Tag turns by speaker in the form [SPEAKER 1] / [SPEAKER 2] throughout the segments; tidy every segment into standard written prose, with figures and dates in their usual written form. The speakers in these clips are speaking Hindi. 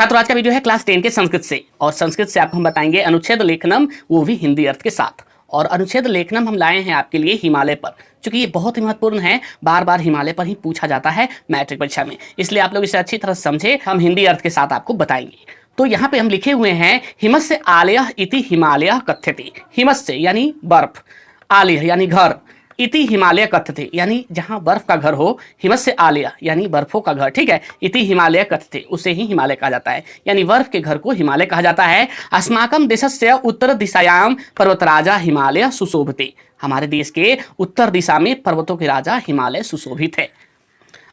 [SPEAKER 1] छात्रों, आज का वीडियो है क्लास 10 के संस्कृत से, और संस्कृत से आपको हम बताएंगे अनुच्छेद लेखनम, वो भी हिंदी अर्थ के साथ। और अनुच्छेद लेखनम हम लाए हैं आपके लिए हिमालय पर, क्योंकि ये बहुत ही महत्वपूर्ण है। बार बार हिमालय पर ही पूछा जाता है मैट्रिक परीक्षा में, इसलिए आप लोग इसे अच्छी तरह समझे। हम हिंदी अर्थ के साथ आपको बताएंगे। तो यहाँ पे हम लिखे हुए हैं हिमस्य आलय इति हिमालय कथ्यते। हिमस्य यानी बर्फ, आलय यानी घर, इति हिमालय कथ्यते यानी जहां बर्फ का घर हो। हिमस्य आलय यानी बर्फों का घर, ठीक है। इति हिमालय कथ्यते, उसे ही हिमालय कहा जाता है, यानी बर्फ के घर को हिमालय कहा जाता है। अस्माकं देशस्य उत्तर दिशायां पर्वतराजा हिमालय सुशोभते। हमारे देश के उत्तर दिशा में पर्वतों के राजा हिमालय सुशोभित है।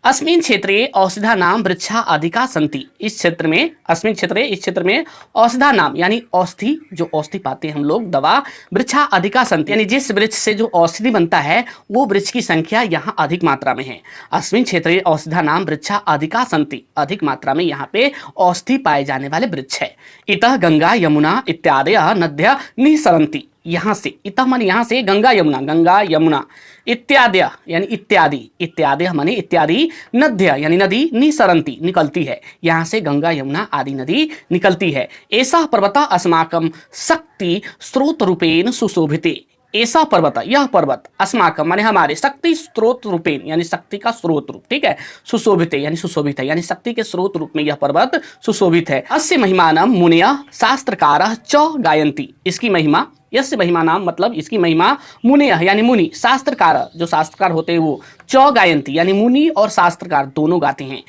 [SPEAKER 1] अस्मिन् क्षेत्रे औषधा नाम वृक्षा अधिका सन्ति। इस क्षेत्र में, अस्मिन् क्षेत्रे, इस क्षेत्र में औषधा नाम यानी औषधि, जो औषधि पाते हैं हम लोग, दवा, वृक्षा अधिका सन्ति यानी जिस वृक्ष से जो औषधि बनता है वो वृक्ष की संख्या यहाँ अधिक मात्रा में है। अस्मिन् क्षेत्रे औषधा नाम वृक्षा अधिका सन्ति, अधिक मात्रा में यहाँ पे औषधि पाए जाने वाले वृक्ष है। इतः गंगा यमुना इत्यादयः नद्यः निःसरन्ति। यहाँ से, इतः माने यहाँ से, गंगा यमुना इत्यादि यानी इत्यादि, इत्यादि माने इत्यादि, नद्य यानी नदी, निसरंती निकलती है। यहाँ से गंगा यमुना आदि नदी निकलती है। ऐसा पर्वत अस्माकं शक्ति स्रोत रूपेण सुशोभिते। ऐसा पर्वत, यह पर्वत, अस्माकं माने हमारे, शक्ति स्रोत रूपेण यानी शक्ति का स्रोत रूप, ठीक है। सुशोभित यानी सुशोभित है, यानी शक्ति के स्रोत रूप में यह पर्वत सुशोभित है। अस्य महिमानं मुनयः शास्त्रकारः च गायन्ति। इसकी महिमा, यस्य महिमानाम मतलब इसकी महिमा, मुनयः यानी मुनि, शास्त्रकार जो शास्त्रकार होते हैं वो, च गायन्ति यानी मुनि और शास्त्रकार दोनों गाते हैं।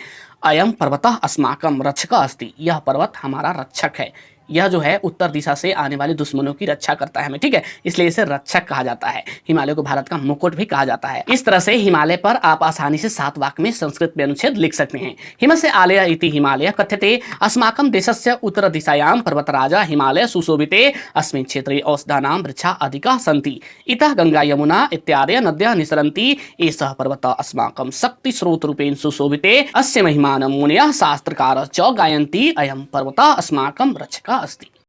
[SPEAKER 1] अयम पर्वतः अस्माकं रक्षकः अस्ति। यह पर्वत हमारा रक्षक है। यह जो है उत्तर दिशा से आने वाले दुश्मनों की रक्षा करता है हमें, ठीक है, इसलिए इसे रक्षक कहा जाता है। हिमालय को भारत का मुकुट भी कहा जाता है। इस तरह से हिमालय पर आप आसानी से 7 वाक्य में संस्कृत में अनुच्छेद लिख सकते हैं। हिमस्य आलय इति हिमालय कथ्यते। अस्माकं देशस्य उत्तर दिशायां पर्वतराजा हिमालय सुशोभिते। अस्मिन् क्षेत्रे औषधानां वृक्षा अधिकाः सन्ति। इतः गंगा यमुना इत्यादयः नद्यः निसरन्ति। एषः पर्वतः अस्माकं शक्ति स्रोत रूपेण सुशोभिते। अस्य महिमानं मुनयः शास्त्रकारः च गायन्ति। अयं पर्वतः अस्माकं रक्षकः अस्ति।